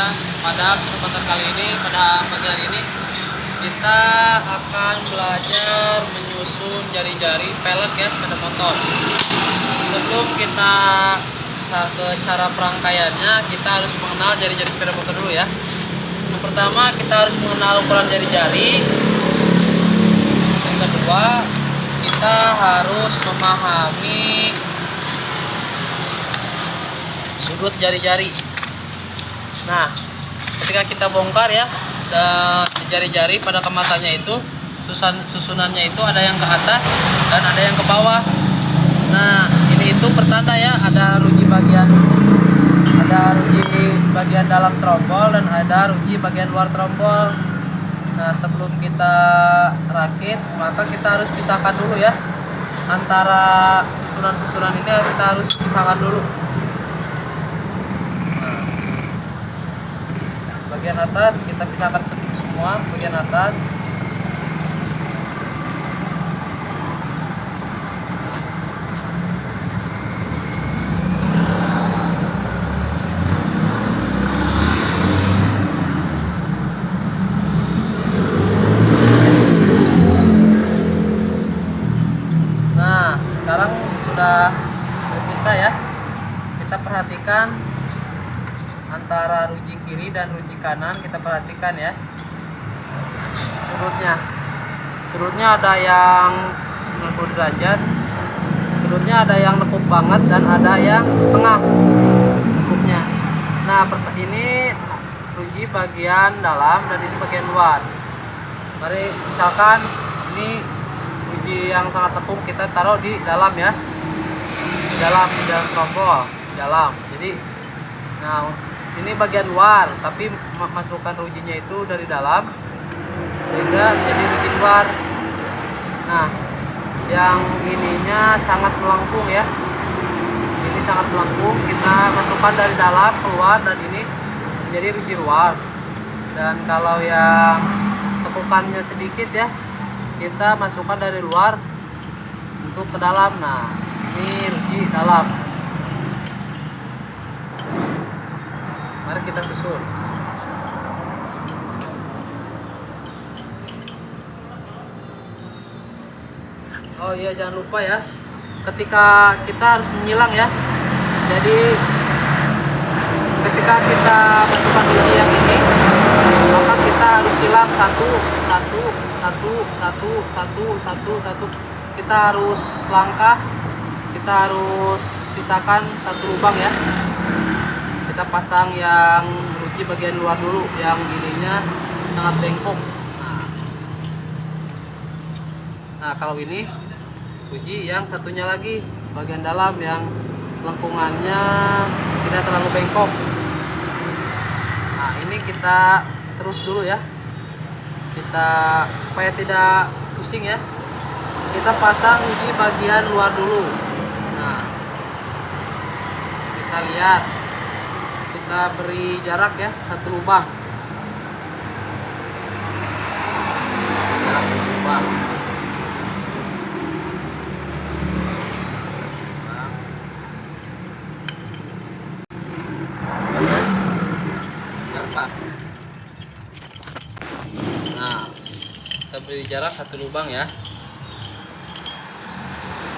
ya. Pada kesempatan kali ini, pada pagi hari ini kita akan belajar menyusun jari-jari pelek ya sepeda motor. Sebelum kita ke cara perangkaiannya, kita harus mengenal jari-jari sepeda motor dulu ya. Yang pertama, kita harus mengenal ukuran jari-jari. Yang kedua, kita harus memahami sudut jari-jari. Nah, ketika kita bongkar ya, jari-jari pada kemasannya itu susunannya itu ada yang ke atas dan ada yang ke bawah. Nah, ini itu pertanda ya, ada ruji bagian dalam trompol dan ada ruji bagian luar trompol. Nah, sebelum kita rakit, maka kita harus pisahkan dulu ya. Antara susunan-susunan ini kita harus pisahkan dulu. Nah, bagian atas kita pisahkan semua, bagian atas. Sekarang sudah berpisah ya. Kita perhatikan antara ruji kiri dan ruji kanan, kita perhatikan ya sudutnya ada yang 90 derajat, sudutnya ada yang nekuk banget dan ada yang setengah nekuknya. Nah, ini ruji bagian dalam dan ini bagian luar. Mari misalkan ini yang sangat tepung kita taruh di dalam ya, di dalam trompol, di dalam. Jadi, nah ini bagian luar, tapi masukkan rujinya itu dari dalam sehingga menjadi ruji luar. Nah, yang ininya sangat melengkung ya, ini sangat melengkung, kita masukkan dari dalam keluar dan ini menjadi ruji luar. Dan kalau yang tekukannya sedikit ya, kita masukkan dari luar untuk ke dalam. Nah, ini ruji dalam. Mari kita susun. Oh iya, jangan lupa ya, ketika kita harus menyilang ya. Jadi ketika kita masukkan ruji yang ini, maka kita harus silang satu. Kita harus langkah, kita harus sisakan satu lubang ya. Kita pasang yang ruji bagian luar dulu, yang ininya sangat bengkok. Nah, kalau ini ruji yang satunya lagi bagian dalam yang lengkungannya tidak terlalu bengkok. Nah, ini kita terus dulu ya, kita supaya tidak pusing ya, kita pasang ruji bagian luar dulu. Nah, kita lihat, kita beri jarak ya, satu lubang. Jarak satu lubang. Nah, kita beri jarak satu lubang ya.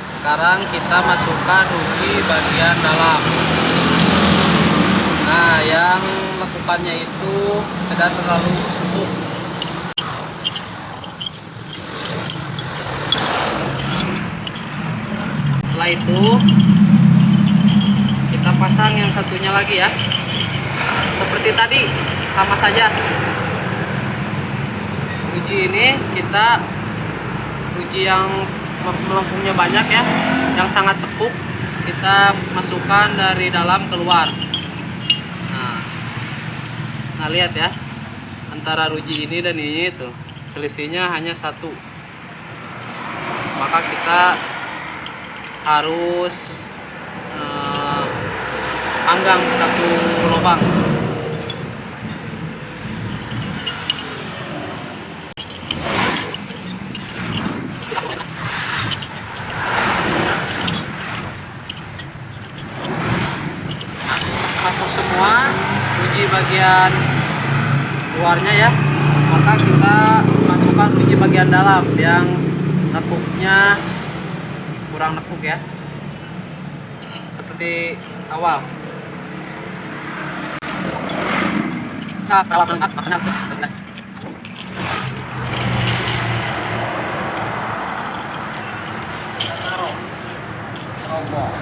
Sekarang kita masukkan ruji bagian dalam. Nah, yang lekukannya itu tidak terlalu empuk. Setelah itu kita pasang yang satunya lagi ya. Seperti tadi, sama saja. Ruji ini kita ruji yang melengkungnya banyak ya, yang sangat tepuk, kita masukkan dari dalam keluar. Nah, lihat ya, antara ruji ini dan ini tuh selisihnya hanya satu. Maka kita harus panggang satu lubang. Masuk semua ruji bagian luarnya ya, maka kita masukkan ruji bagian dalam yang nekuknya kurang nekuk ya, seperti awal. Nah, kalau lengkap maksudnya taruh rombong.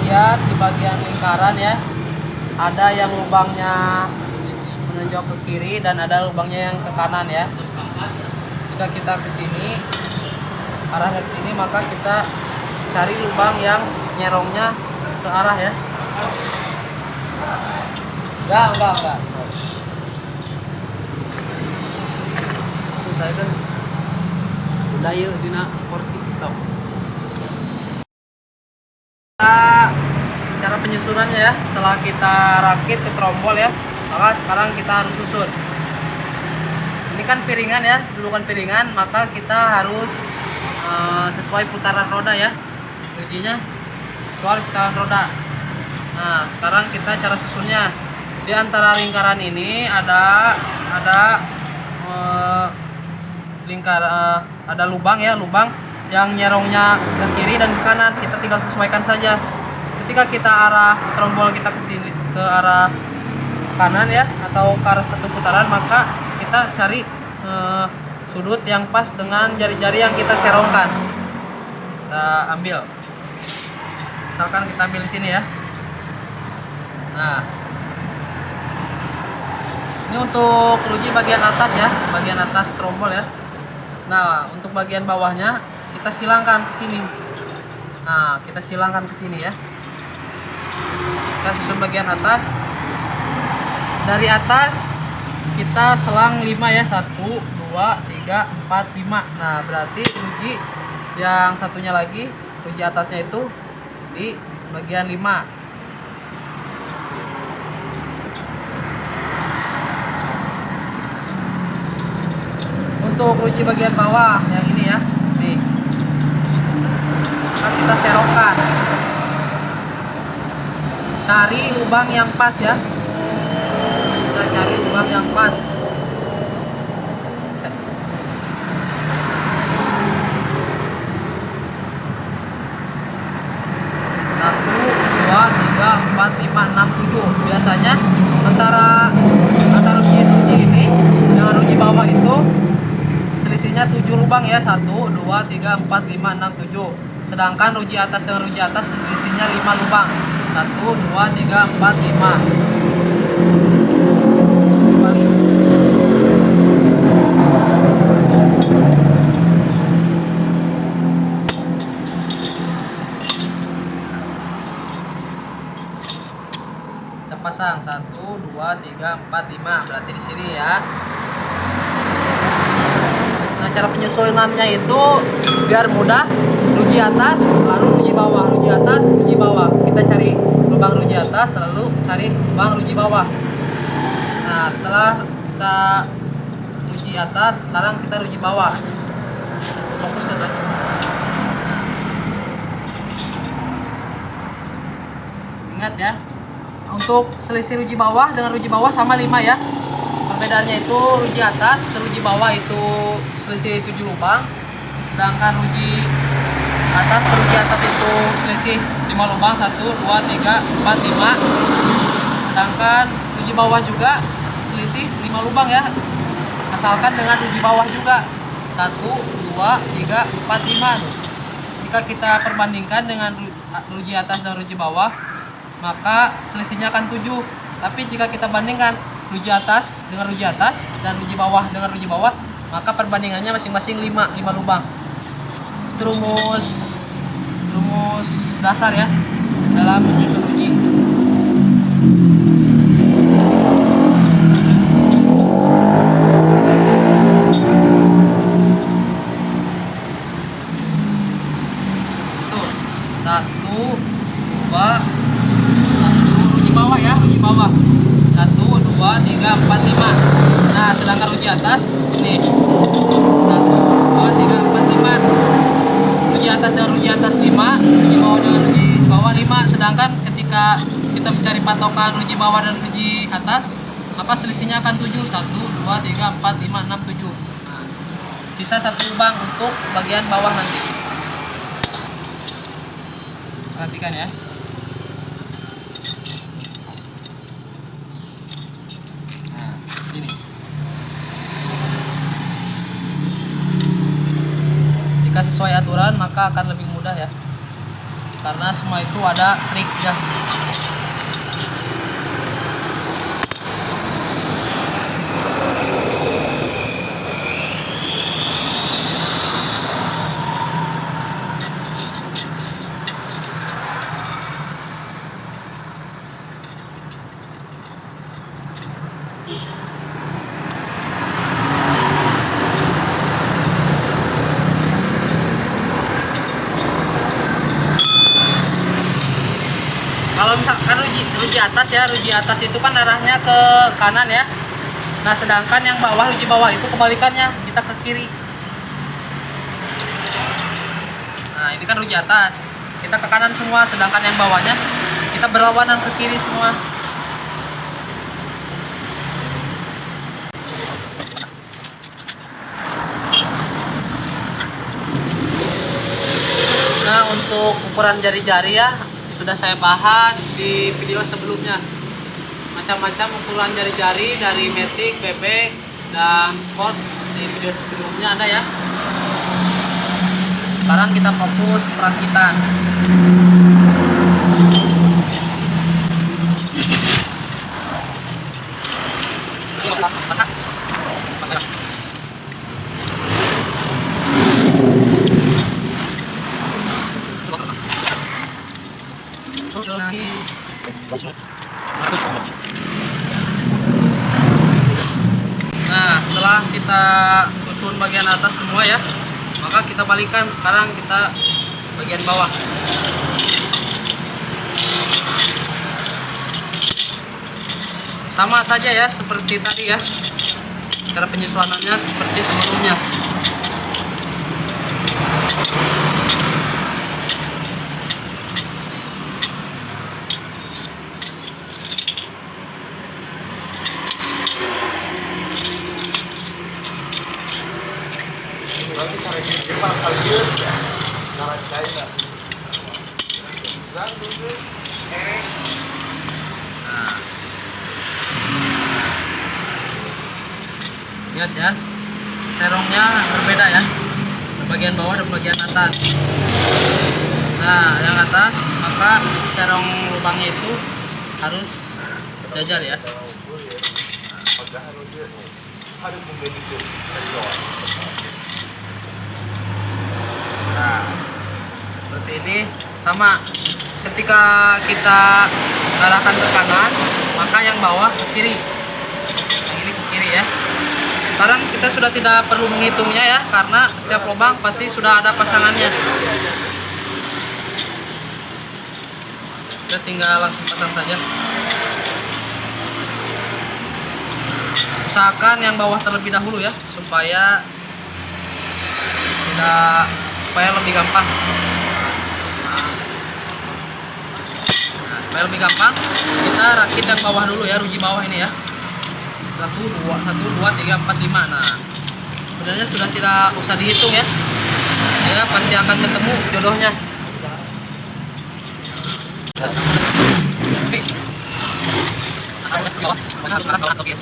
Lihat di bagian lingkaran ya, ada yang lubangnya menonjol ke kiri dan ada lubangnya yang ke kanan ya. Jika kita ke sini, arahnya ke sini, maka kita cari lubang yang nyerongnya searah ya. Enggak. Udah kan? Udah yuk dina porsi stop. Cara penyusunannya ya, setelah kita rakit ke trombol ya, maka sekarang kita harus susun. Ini kan piringan ya, dulukan piringan, maka kita harus sesuai putaran roda ya, rujinya sesuai putaran roda. Nah, sekarang kita cara susunnya, di antara lingkaran ini ada ada lubang ya, lubang yang nyerongnya ke kiri dan ke kanan. Kita tinggal sesuaikan saja. Ketika kita arah trombol kita ke sini, ke arah kanan ya, atau ke arah satu putaran, maka kita cari sudut yang pas dengan jari-jari yang kita serongkan. Kita ambil, misalkan kita ambil di sini ya. Nah, ini untuk ruji bagian atas ya, bagian atas trombol ya. Nah, untuk bagian bawahnya kita silangkan ke sini. Nah, kita silangkan ke sini ya. Kita susun bagian atas. Dari atas kita selang 5 ya. 1, 2, 3, 4, 5. Nah, berarti ruji yang satunya lagi, ruji atasnya itu di bagian 5. Untuk ruji bagian bawah yang ini ya, nih, kita serongkan, cari lubang yang pas ya, kita cari lubang yang pas. 1, 2, 3, 4, 5, 6, 7. Biasanya antara ruji ini dengan ruji bawah itu selisihnya 7 lubang ya. 1, 2, 3, 4, 5, 6, 7. Sedangkan ruji atas dengan ruji atas selisihnya 5 lubang. 1, 2, 3, 4, 5. Kita pasang 1, 2, 3, 4, 5. Berarti di sini ya. Nah, cara penyusunannya itu biar mudah, ruji atas lalu ruji bawah, ruji atas, ruji bawah. Kita cari lubang ruji atas lalu cari lubang ruji bawah. Nah, setelah kita ruji atas, sekarang kita ruji bawah. Fokus ke belakang. Ingat ya, untuk selisih ruji bawah dengan ruji bawah sama 5 ya. Perbedaannya itu ruji atas ke ruji bawah itu selisih 7 lubang, sedangkan ruji atas ke ruji atas itu selisih 5 lubang. 1, 2, 3, 4, 5. Sedangkan ruji bawah juga selisih 5 lubang ya, asalkan dengan ruji bawah juga. 1, 2, 3, 4, 5 tuh. Jika kita perbandingkan dengan ruji atas dan ruji bawah, maka selisihnya akan 7. Tapi jika kita bandingkan ruji atas dengan ruji atas dan ruji bawah dengan ruji bawah, maka perbandingannya masing-masing 5 lubang. Itu rumus dasar ya dalam menyusun ruji. Itu 1, 2, 1 ruji bawah ya, ruji bawah. sedangkan ruji atas nih 1, 2, 3, 4, 5. Ruji atas dan ruji atas 5, ruji bawah dengan ruji bawah 5. Sedangkan ketika kita mencari patokan ruji bawah dan ruji atas, maka selisihnya akan 7. 1, 2, 3, 4, 5, 6, 7. Nah, sisa 1 lubang untuk bagian bawah nanti. Perhatikan ya. Nah, sini. Jika sesuai aturan maka akan lebih mudah ya. Karena semua itu ada triknya. Kalau misalkan ruji atas ya, ruji atas itu kan arahnya ke kanan ya. Nah, sedangkan yang bawah, ruji bawah itu kebalikannya, kita ke kiri. Nah, ini kan ruji atas, kita ke kanan semua, sedangkan yang bawahnya kita berlawanan ke kiri semua. Nah, untuk ukuran jari-jari ya sudah saya bahas di video sebelumnya. Macam-macam ukuran jari-jari dari Matic, Bebek, dan Sport di video sebelumnya ada ya. Sekarang kita fokus perakitan. Nah, setelah kita susun bagian atas semua ya, maka kita balikan. Sekarang kita bagian bawah. Sama saja ya seperti tadi ya. Cara penyusunannya seperti sebelumnya. Nah, lihat ya, serongnya berbeda ya, bagian bawah dan bagian atas. Nah, yang atas maka serong lubangnya itu harus sejajar ya. Nah, seperti ini. Sama, ketika kita arahkan ke kanan maka yang bawah ke kiri, yang ini ke kiri ya. Sekarang kita sudah tidak perlu menghitungnya ya, karena setiap lubang pasti sudah ada pasangannya. Kita tinggal langsung pasang saja. Usahakan yang bawah terlebih dahulu ya, supaya lebih gampang. Nah, supaya lebih gampang, kita rakit yang bawah dulu ya, ruji bawah ini ya. 1, 2, 3, 4, 5. Nah, sebenarnya sudah tidak usah dihitung ya. Ya, pasti akan ketemu jodohnya. Oke.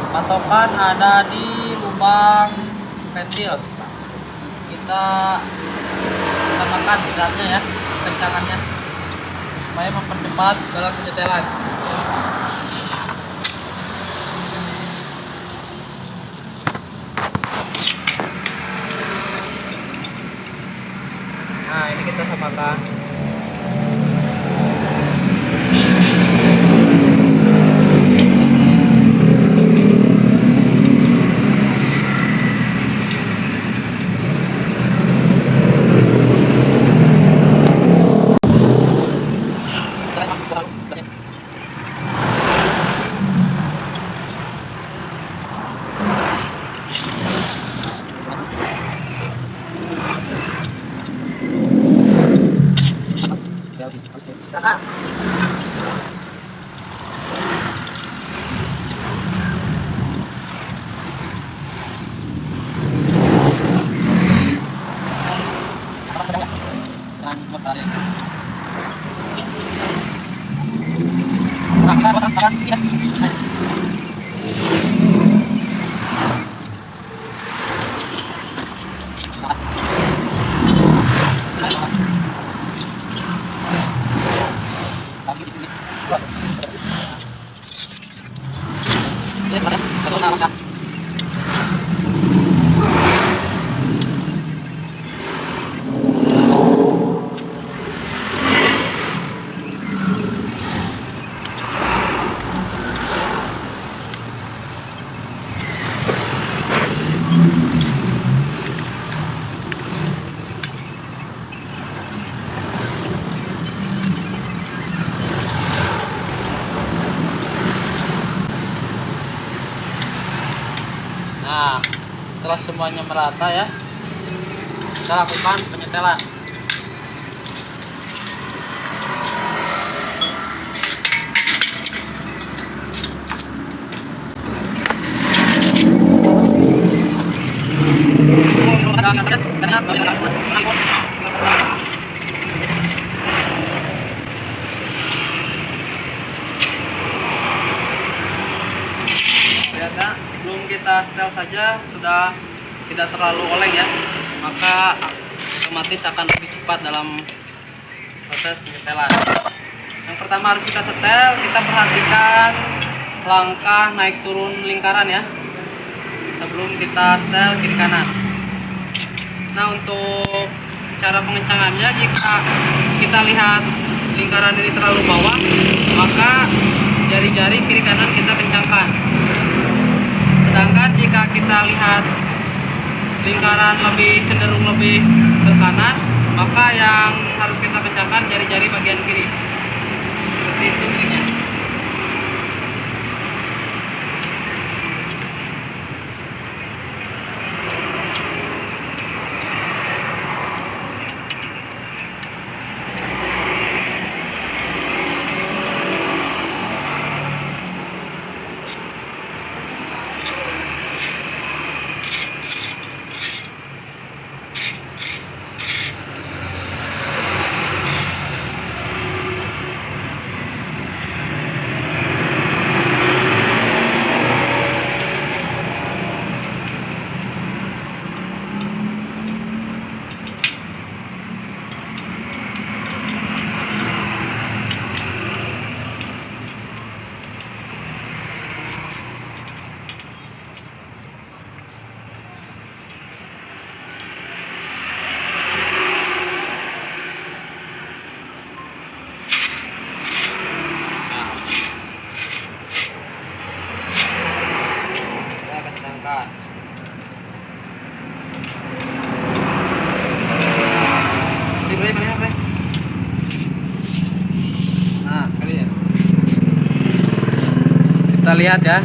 Patokan ada di lubang ventil. Kita samakan beratnya ya, kencangannya, supaya mempercepat dalam penyetelan. Nah, ini kita samakan. Nah, setelah semuanya merata ya, kita lakukan penyetelan. Lihat ya, belum kita setel saja sudah tidak terlalu oleng ya, maka otomatis akan lebih cepat dalam proses penyetelan. Yang pertama harus kita setel, kita perhatikan langkah naik turun lingkaran ya, sebelum kita setel kiri kanan. Nah, untuk cara pengencangannya, jika kita lihat lingkaran ini terlalu bawah, maka jari-jari kiri kanan kita kencangkan. Sedangkan jika kita lihat lingkaran cenderung lebih ke kanan, maka yang harus kita kencangkan jari-jari bagian kiri. Seperti itu triknya. Nah, kali ya. Kita lihat ya.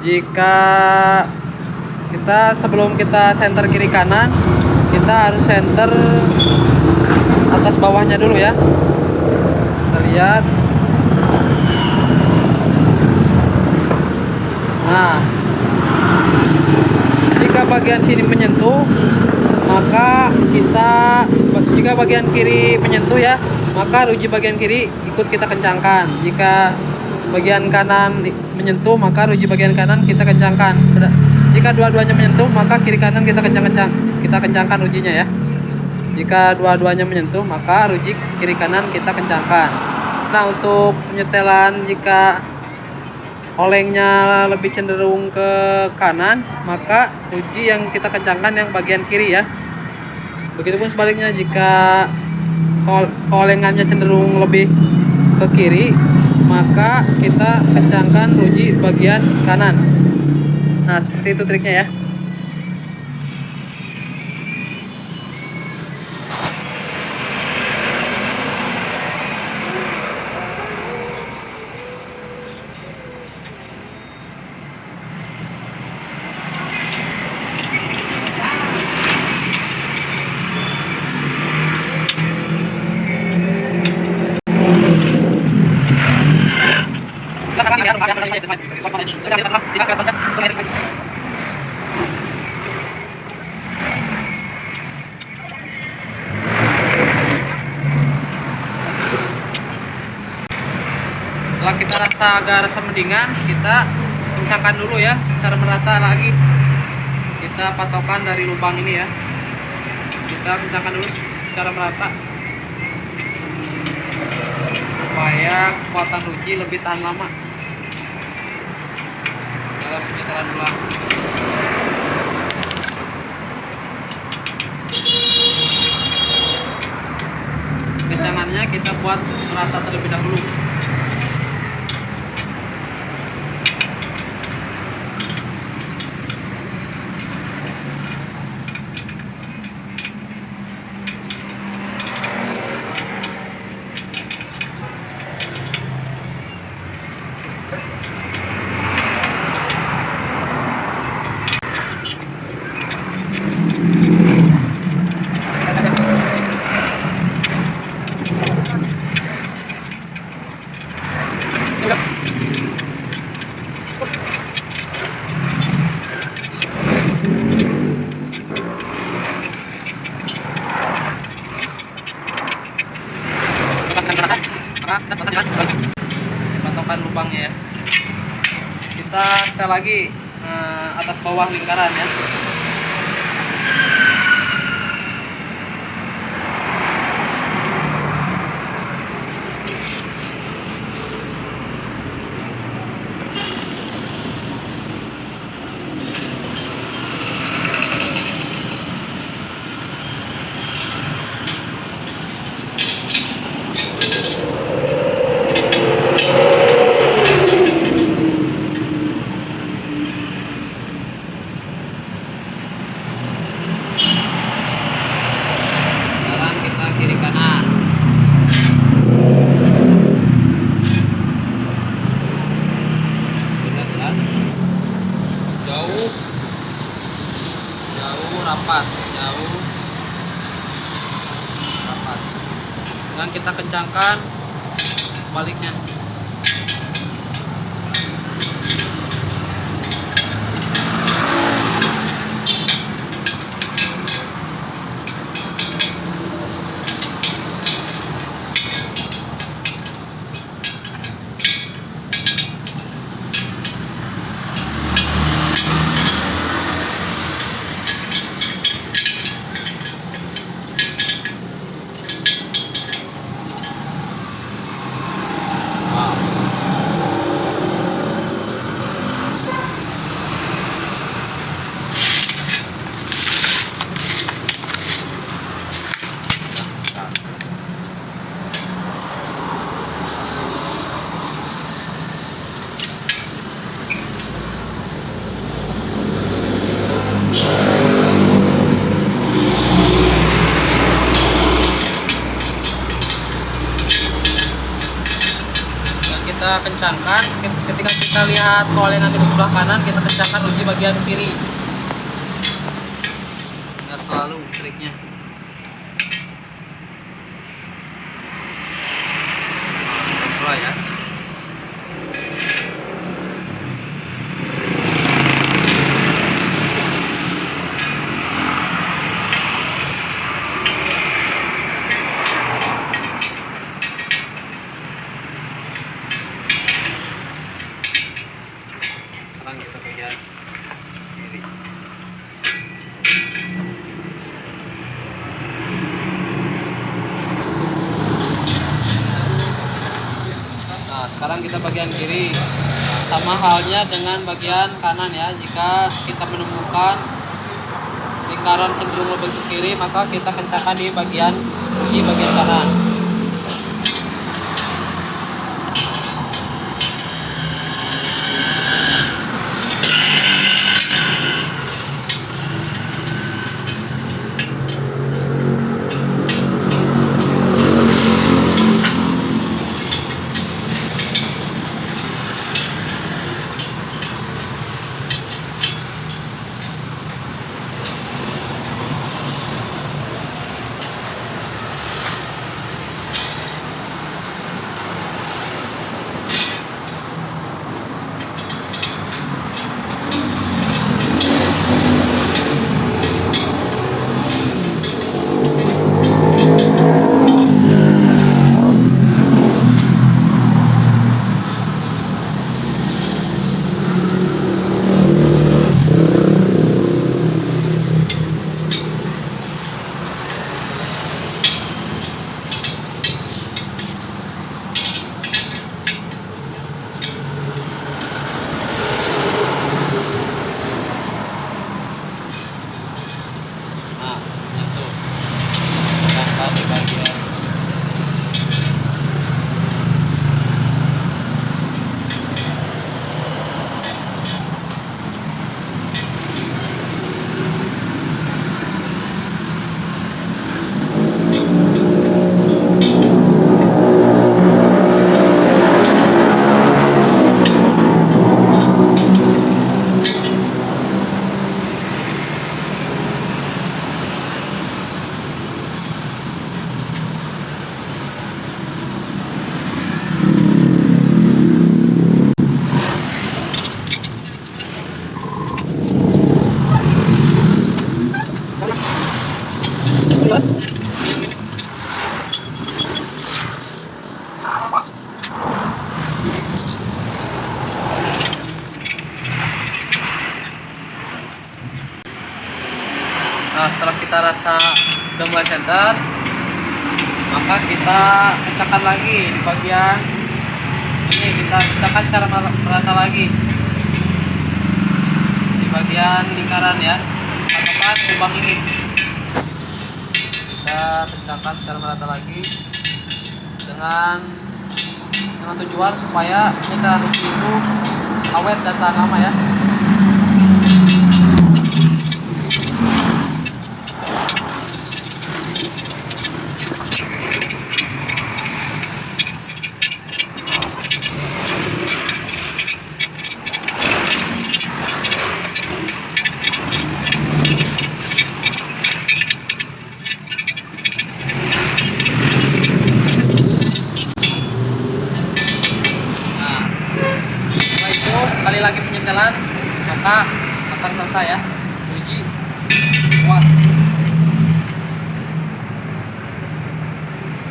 Jika kita sebelum kita senter kiri kanan, kita harus senter atas bawahnya dulu ya. Kita lihat. Nah, jika bagian sini menyentuh, maka jika bagian kiri menyentuh ya, maka ruji bagian kiri ikut kita kencangkan. Jika bagian kanan menyentuh, maka ruji bagian kanan kita kencangkan. Jika dua-duanya menyentuh, maka kiri kanan kita kencangkan rujinya ya. Jika dua-duanya menyentuh, maka ruji kiri kanan kita kencangkan. Nah, untuk penyetelan, jika olengnya lebih cenderung ke kanan, maka ruji yang kita kencangkan yang bagian kiri ya. Begitupun sebaliknya, jika olengannya cenderung lebih ke kiri, maka kita kencangkan ruji bagian kanan. Nah, seperti itu triknya ya. Setelah kita rasa mendingan, kita kencangkan dulu ya secara merata lagi. Kita patokan dari lubang ini ya. Kita kencangkan dulu secara merata supaya kekuatan ruji lebih tahan lama dalam penyetelan ulang. Kencangannya kita buat merata terlebih dahulu. Patokan lubangnya ya. Kita setel lagi atas bawah lingkaran ya. Kiri kanan. Jauh rapat, dan kita kencangkan sebaliknya. kita kencangkan. Ketika kita lihat kol yang nanti di sebelah kanan, kita kencangkan uji bagian kiri. Ingat selalu triknya. Nah, ya. Sekarang kita bagian kiri. Nah, sekarang kita bagian kiri. Sama halnya dengan bagian kanan ya. Jika kita menemukan lingkaran cenderung lebih ke kiri, maka kita kencangkan di bagian kanan. Nah, setelah kita rasa udah mulai center, maka kita kencangkan lagi di bagian ini. Kita kencangkan secara merata lagi di bagian lingkaran ya, ataupun lubang ini. Kita kencangkan secara merata lagi dengan tujuan supaya kita itu awet dan tahan lama ya. Sekali lagi penyetelan, maka akan selesai ya. Uji kuat.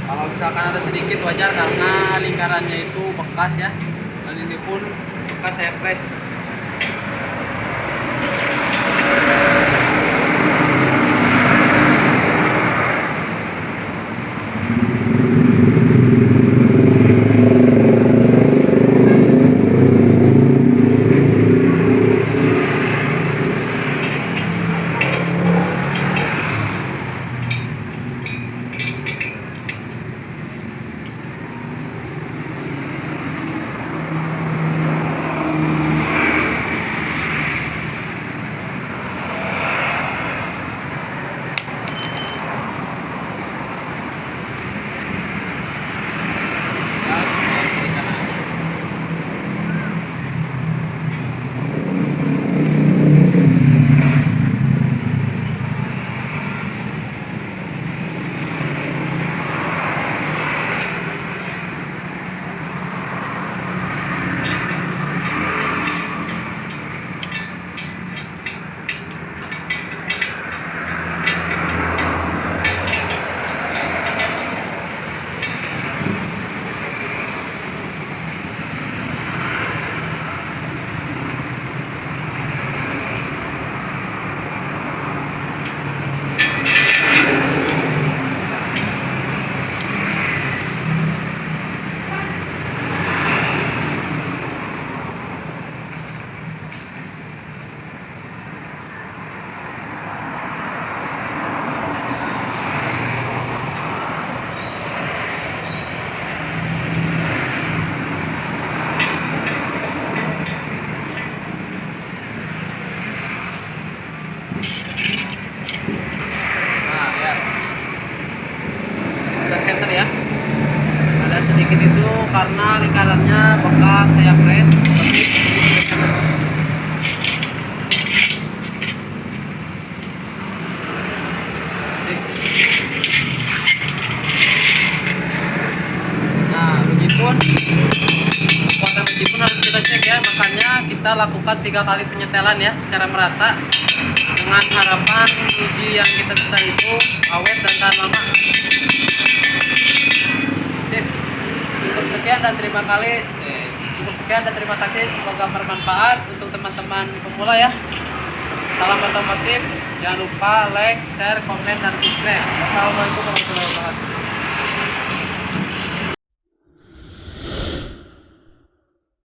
Kalau misalkan ada sedikit wajar karena lingkarannya itu bekas ya, dan ini pun bekas saya press. ya, makanya kita lakukan 3 kali penyetelan ya secara merata dengan harapan uji yang kita setel itu awet dan tahan lama. Sip. Cukup sekian dan terima kasih, semoga bermanfaat untuk teman-teman pemula ya. Salam otomotif, jangan lupa like, share, komen, dan subscribe. Wassalamualaikum warahmatullahi wabarakatuh.